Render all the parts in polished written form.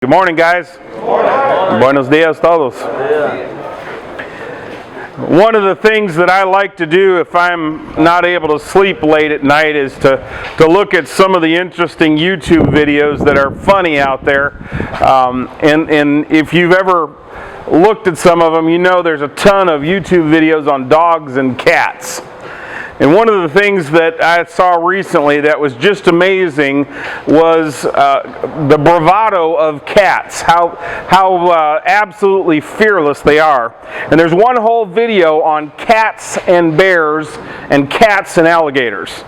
Good morning, guys. Good morning. Buenos dias todos. One of the things that I like to do if I'm not able to sleep late at night is to look at some of the interesting YouTube videos that are funny out there. And if you've ever looked at some of them, you know there's a ton of YouTube videos on dogs and cats. And one of the things that I saw recently that was just amazing was the bravado of cats, how absolutely fearless they are. And there's one whole video on cats and bears and cats and alligators.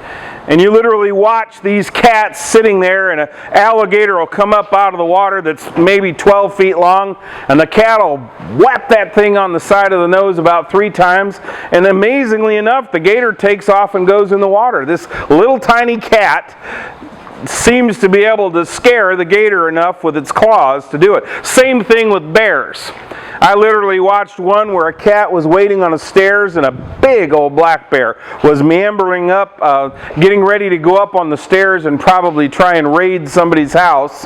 And you literally watch these cats sitting there, and an alligator will come up out of the water that's maybe 12 feet long, and the cat will whap that thing on the side of the nose about 3 times, and amazingly enough, the gator takes off and goes in the water. This little tiny cat seems to be able to scare the gator enough with its claws to do it. Same thing with bears. I literally watched one where a cat was waiting on the stairs and a big old black bear was meandering up, getting ready to go up on the stairs and probably try and raid somebody's house.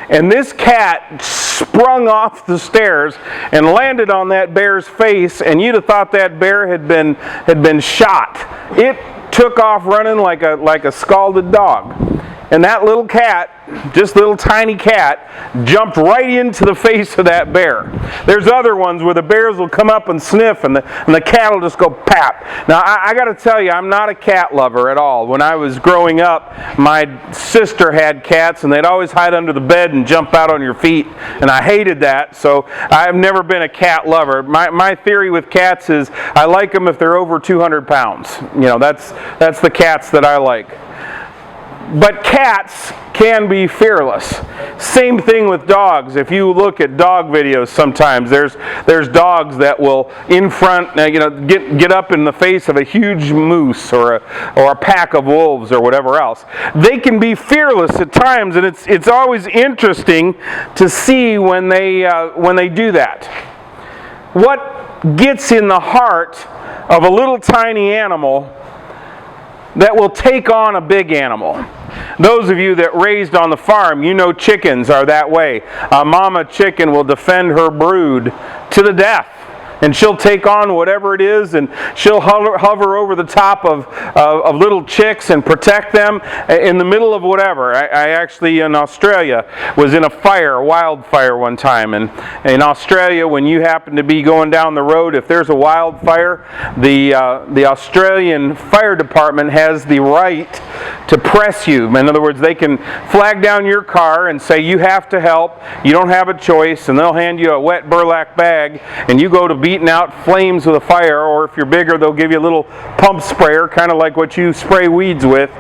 And this cat sprung off the stairs and landed on that bear's face, and you'd have thought that bear had been shot. It took off running like a scalded dog. And that little cat, just little tiny cat, jumped right into the face of that bear. There's other ones where the bears will come up and sniff, and the cat will just go pap. Now, I got to tell you, I'm not a cat lover at all. When I was growing up, my sister had cats, and they'd always hide under the bed and jump out on your feet, and I hated that, so I've never been a cat lover. My theory with cats is I like them if they're over 200 pounds. You know, that's the cats that I like. But cats can be fearless. Same thing with dogs. If you look at dog videos sometimes, there's dogs that will in front, get up in the face of a huge moose or a pack of wolves or whatever else. They can be fearless at times, and it's always interesting to see when they do that. What gets in the heart of a little tiny animal that will take on a big animal? Those of you that raised on the farm, you know chickens are that way. A mama chicken will defend her brood to the death. And she'll take on whatever it is, and she'll hover over the top of little chicks and protect them in the middle of whatever. I actually, in Australia, was in a wildfire one time. And in Australia, when you happen to be going down the road, if there's a wildfire, the Australian fire department has the right to press you. In other words, they can flag down your car and say, you have to help, you don't have a choice, and they'll hand you a wet burlap bag, and you go to beating out flames with a fire, or if you're bigger, they'll give you a little pump sprayer, kind of like what you spray weeds with,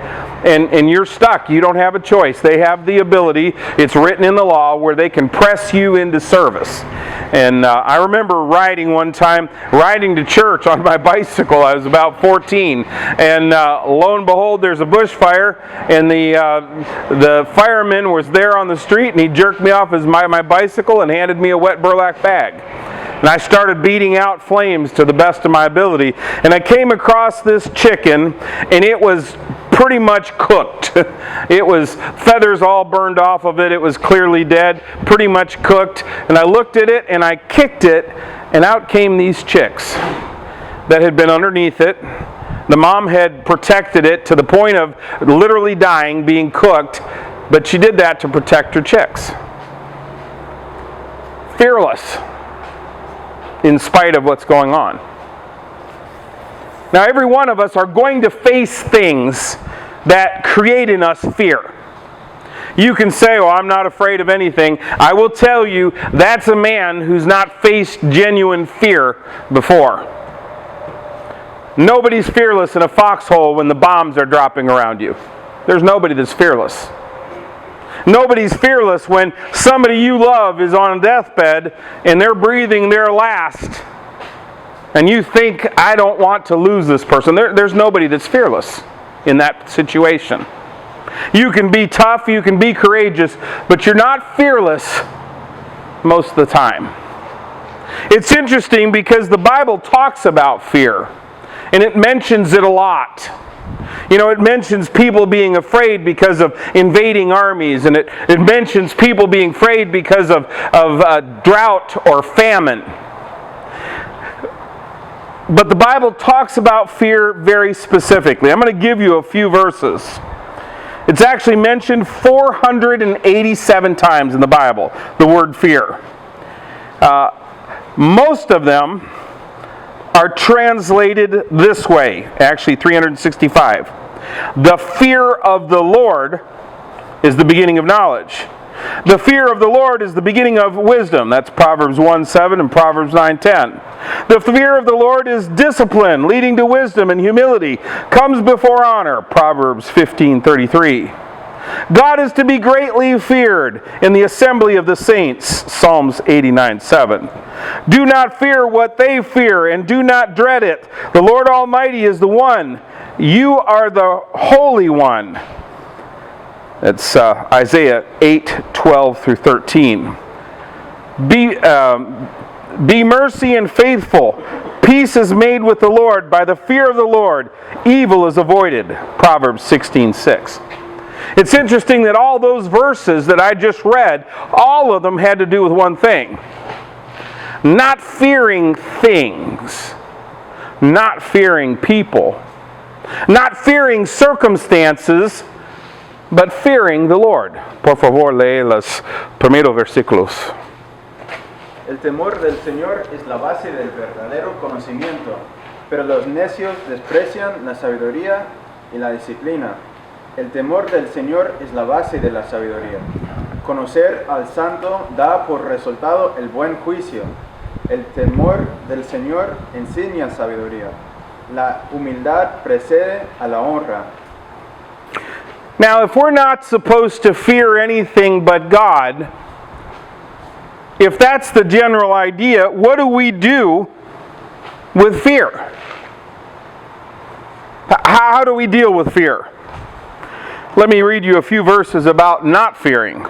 and you're stuck. You don't have a choice. They have the ability, it's written in the law, where they can press you into service. And I remember riding to church on my bicycle. I was about 14, and lo and behold, there's a bushfire, and the fireman was there on the street, and he jerked me off my bicycle and handed me a wet burlap bag. And I started beating out flames to the best of my ability. And I came across this chicken, and it was pretty much cooked. It was feathers all burned off of it. It was clearly dead, pretty much cooked. And I looked at it, and I kicked it, and out came these chicks that had been underneath it. The mom had protected it to the point of literally dying, being cooked, but she did that to protect her chicks. Fearless, in spite of what's going on. Now, every one of us are going to face things that create in us fear. You can say, well, I'm not afraid of anything. I will tell you, that's a man who's not faced genuine fear before. Nobody's fearless in a foxhole when the bombs are dropping around you. There's nobody that's fearless. Nobody's fearless when somebody you love is on a deathbed and they're breathing their last. And you think, I don't want to lose this person. There's nobody that's fearless in that situation. You can be tough, you can be courageous, but you're not fearless most of the time. It's interesting because the Bible talks about fear, and it mentions it a lot. You know, it mentions people being afraid because of invading armies, and it mentions people being afraid because of drought or famine. But the Bible talks about fear very specifically. I'm going to give you a few verses. It's actually mentioned 487 times in the Bible, the word fear. Most of them are translated this way, actually 365. The fear of the Lord is the beginning of knowledge. The fear of the Lord is the beginning of wisdom. That's Proverbs 1:7 and Proverbs 9:10. The fear of the Lord is discipline, leading to wisdom and humility. Comes before honor. Proverbs 15:33. God is to be greatly feared in the assembly of the saints. Psalms 89:7. Do not fear what they fear, and do not dread it. The Lord Almighty is the one. You are the Holy One. That's Isaiah 8:12 through 13. Be mercy and faithful. Peace is made with the Lord. By the fear of the Lord, evil is avoided. Proverbs 16:6. It's interesting that all those verses that I just read, all of them had to do with one thing. Not fearing things. Not fearing people. Not fearing circumstances, but fearing the Lord. Por favor, lee los primeros versículos. El temor del Señor es la base del verdadero conocimiento, pero los necios desprecian la sabiduría y la disciplina. El temor del Señor es la base de la sabiduría. Conocer al santo da por resultado el buen juicio. El temor del Señor enseña sabiduría. La humildad precede a la honra. Now, if we're not supposed to fear anything but God, if that's the general idea, what do we do with fear? How do we deal with fear? Let me read you a few verses about not fearing.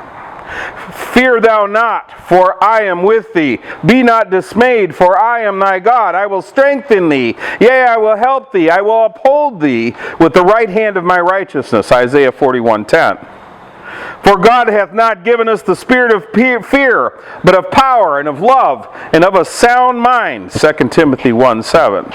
Fear thou not, for I am with thee. Be not dismayed, for I am thy God. I will strengthen thee. Yea, I will help thee. I will uphold thee with the right hand of my righteousness. Isaiah 41:10. For God hath not given us the spirit of fear, but of power and of love and of a sound mind. 2 Timothy 1:7.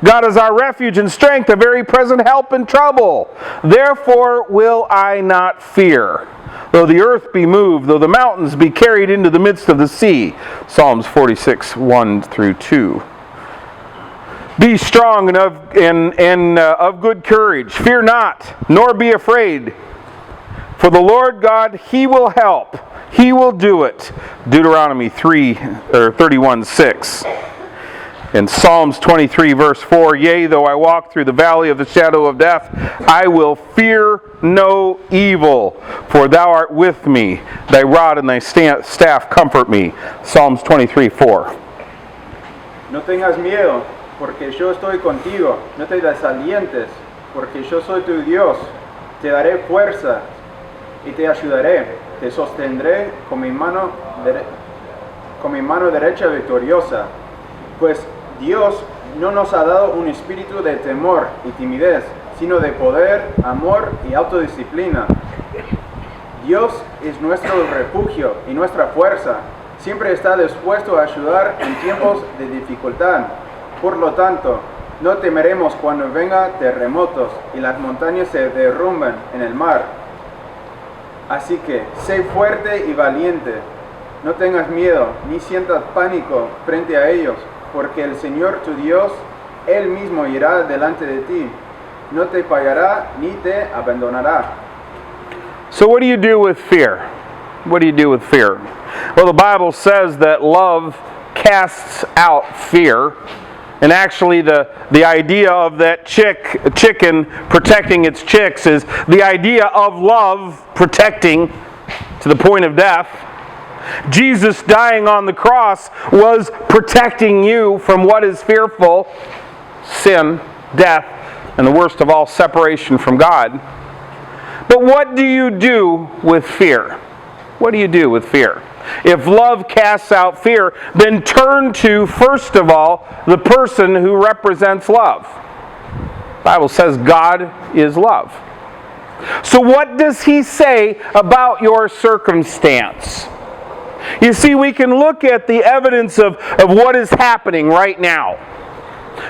God is our refuge and strength, a very present help in trouble. Therefore will I not fear, though the earth be moved, though the mountains be carried into the midst of the sea. Psalms 46:1 through 2. Be strong and of good courage. Fear not, nor be afraid. For the Lord God, He will help. He will do it. Deuteronomy 31:6. In Psalms 23 verse 4, Yea, though I walk through the valley of the shadow of death, I will fear no evil, for thou art with me. Thy rod and thy staff comfort me. Psalms 23:4. No tengas miedo, porque yo estoy contigo. No te desalientes, porque yo soy tu Dios. Te daré fuerza y te ayudaré. Te sostendré con mi mano derecha victoriosa. Pues Dios no nos ha dado un espíritu de temor y timidez, sino de poder, amor y autodisciplina. Dios es nuestro refugio y nuestra fuerza. Siempre está dispuesto a ayudar en tiempos de dificultad. Por lo tanto, no temeremos cuando vengan terremotos y las montañas se derrumben en el mar. Así que, sé fuerte y valiente. No tengas miedo, ni sientas pánico frente a ellos, porque el Señor tu Dios, Él mismo irá delante de ti. No te fallará ni te abandonará. So what do you do with fear? What do you do with fear? Well, the Bible says that love casts out fear. And actually the idea of that chicken protecting its chicks is the idea of love protecting to the point of death. Jesus dying on the cross was protecting you from what is fearful, sin, death, and the worst of all, separation from God. But what do you do with fear? What do you do with fear? If love casts out fear, then turn to, first of all, the person who represents love. Bible says God is love. So what does he say about your circumstance? You see, we can look at the evidence of what is happening right now.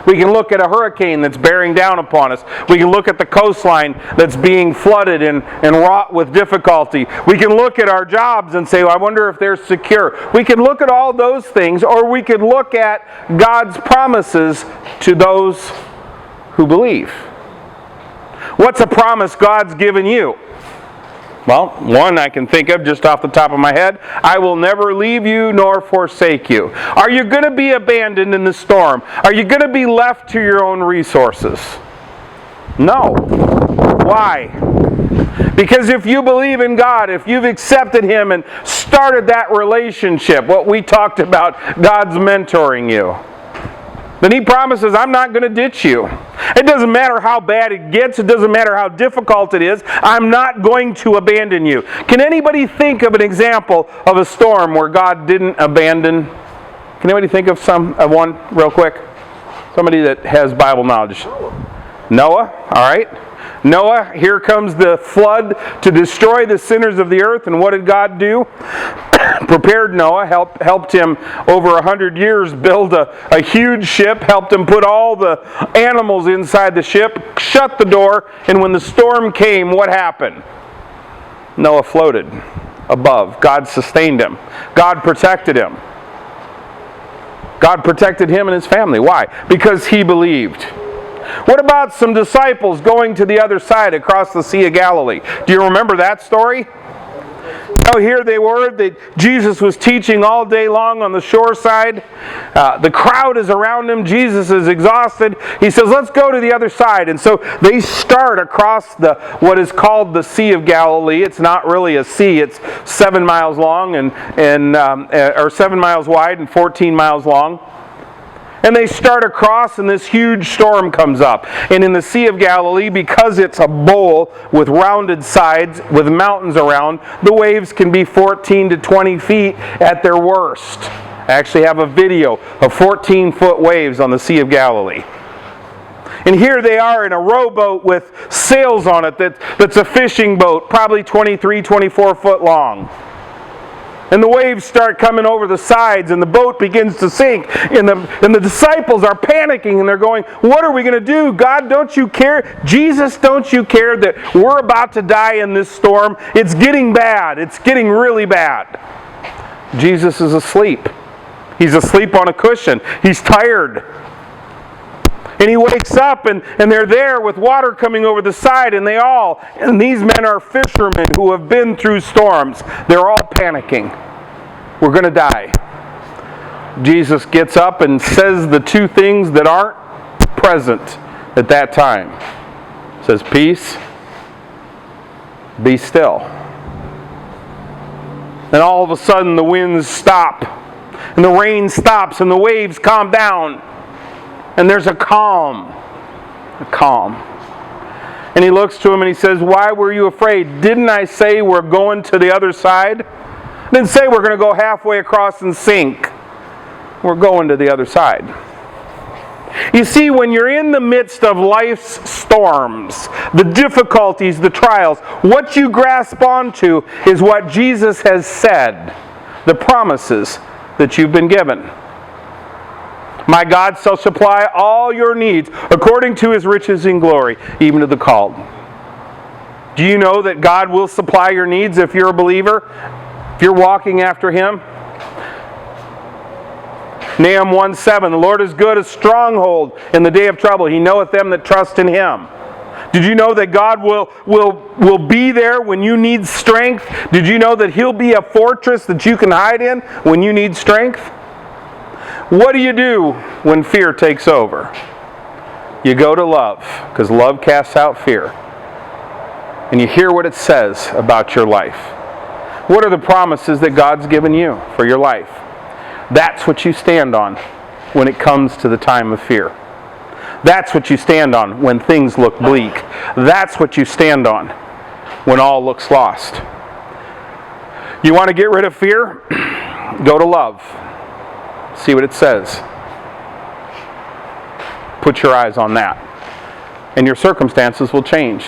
We can look at a hurricane that's bearing down upon us. We can look at the coastline that's being flooded and wrought with difficulty. We can look at our jobs and say, I wonder if they're secure. We can look at all those things, or we could look at God's promises to those who believe. What's a promise God's given you? Well, one I can think of just off the top of my head. I will never leave you nor forsake you. Are you going to be abandoned in the storm? Are you going to be left to your own resources? No. Why? Because if you believe in God, if you've accepted Him and started that relationship, what we talked about, God's mentoring you, then He promises, I'm not going to ditch you. It doesn't matter how bad it gets. It doesn't matter how difficult it is. I'm not going to abandon you. Can anybody think of an example of a storm where God didn't abandon? Can anybody think of one real quick? Somebody that has Bible knowledge. Noah, all right. Noah, here comes the flood to destroy the sinners of the earth. And what did God do? Prepared Noah, helped him over 100 years build a huge ship, helped him put all the animals inside the ship, shut the door, and when the storm came, what happened? Noah floated above. God sustained him. God protected him. God protected him and his family. Why? Because he believed. What about some disciples going to the other side across the Sea of Galilee? Do you remember that story? Oh, here they were. Jesus was teaching all day long on the shore side. The crowd is around him. Jesus is exhausted. He says, let's go to the other side. And so they start across what is called the Sea of Galilee. It's not really a sea. It's 7 miles long or 7 miles wide and 14 miles long. And they start across, and this huge storm comes up. And in the Sea of Galilee, because it's a bowl with rounded sides, with mountains around, the waves can be 14 to 20 feet at their worst. I actually have a video of 14-foot waves on the Sea of Galilee. And here they are in a rowboat with sails on it that's a fishing boat, probably 23, 24 foot long. And the waves start coming over the sides, and the boat begins to sink. And the disciples are panicking, and they're going, what are we going to do? God, don't you care? Jesus, don't you care that we're about to die in this storm? It's getting bad. It's getting really bad. Jesus is asleep. He's asleep on a cushion. He's tired. And he wakes up, and they're there with water coming over the side, and these men are fishermen who have been through storms. They're all panicking. We're going to die. Jesus gets up and says the two things that aren't present at that time. He says, peace, be still. And all of a sudden the winds stop, and the rain stops, and the waves calm down. And there's a calm. And he looks to him and he says, why were you afraid? Didn't I say we're going to the other side? I didn't say we're going to go halfway across and sink. We're going to the other side. You see, when you're in the midst of life's storms, the difficulties, the trials, what you grasp onto is what Jesus has said, the promises that you've been given. My God shall supply all your needs according to His riches in glory, even to the called. Do you know that God will supply your needs if you're a believer? If you're walking after Him? Nahum 1:7, the Lord is good, a stronghold in the day of trouble. He knoweth them that trust in Him. Did you know that God will be there when you need strength? Did you know that He'll be a fortress that you can hide in when you need strength? What do you do when fear takes over? You go to love, because love casts out fear. And you hear what it says about your life. What are the promises that God's given you for your life? That's what you stand on when it comes to the time of fear. That's what you stand on when things look bleak. That's what you stand on when all looks lost. You want to get rid of fear? Go to love. See what it says. Put your eyes on that. and your circumstances will change.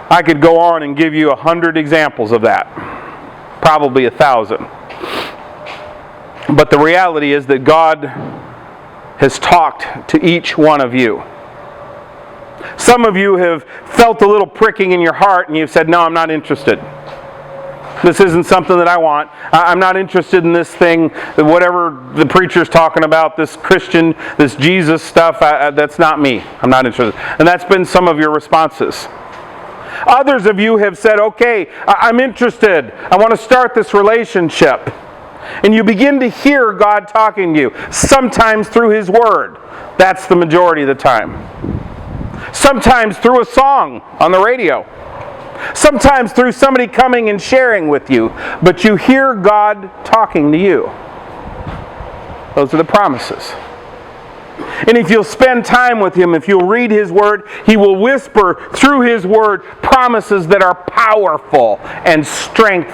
I could go on and give you 100 examples of that. Probably 1,000. But the reality is that God has talked to each one of you. Some of you have felt a little pricking in your heart and you've said, no, I'm not interested. This isn't something that I want. I'm not interested in this thing, whatever the preacher's talking about, this Christian, this Jesus stuff, that's not me. I'm not interested. And that's been some of your responses. Others of you have said, okay, I'm interested. I want to start this relationship. And you begin to hear God talking to you, sometimes through His Word. That's the majority of the time. Sometimes through a song on the radio. Sometimes through somebody coming and sharing with you. But you hear God talking to you. Those are the promises. And if you'll spend time with Him, if you'll read His Word, He will whisper through His Word promises that are powerful and strength.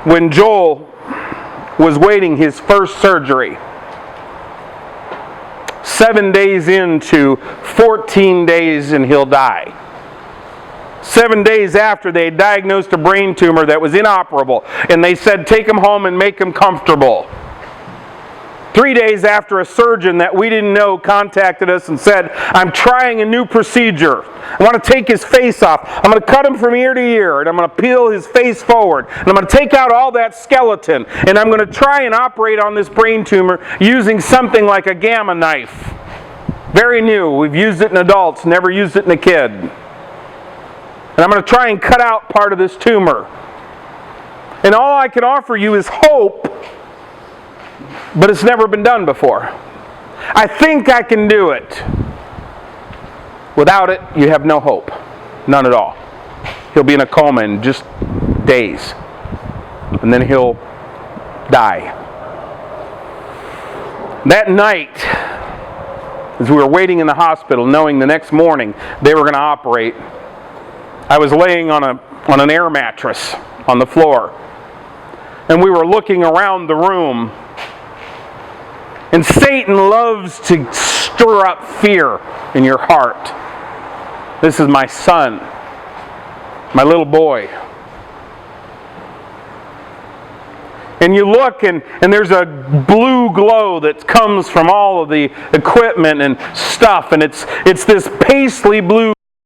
When Joel was waiting his first surgery, 7 days into 14 days and he'll die. 7 days after, they diagnosed a brain tumor that was inoperable, and they said, take him home and make him comfortable. 3 days after, a surgeon that we didn't know contacted us and said, I'm trying a new procedure. I want to take his face off. I'm going to cut him from ear to ear, and I'm going to peel his face forward. And I'm going to take out all that skeleton, and I'm going to try and operate on this brain tumor using something like a gamma knife. Very new. We've used it in adults, never used it in a kid. And I'm going to try and cut out part of this tumor. And all I can offer you is hope, but it's never been done before. I think I can do it. Without it, you have no hope. None at all. He'll be in a coma in just days. And then he'll die. That night, as we were waiting in the hospital, knowing the next morning they were going to operate, I was laying on an air mattress on the floor. And we were looking around the room. And Satan loves to stir up fear in your heart. This is my son, my little boy. And you look and there's a blue glow that comes from all of the equipment and stuff. And it's this paisley blue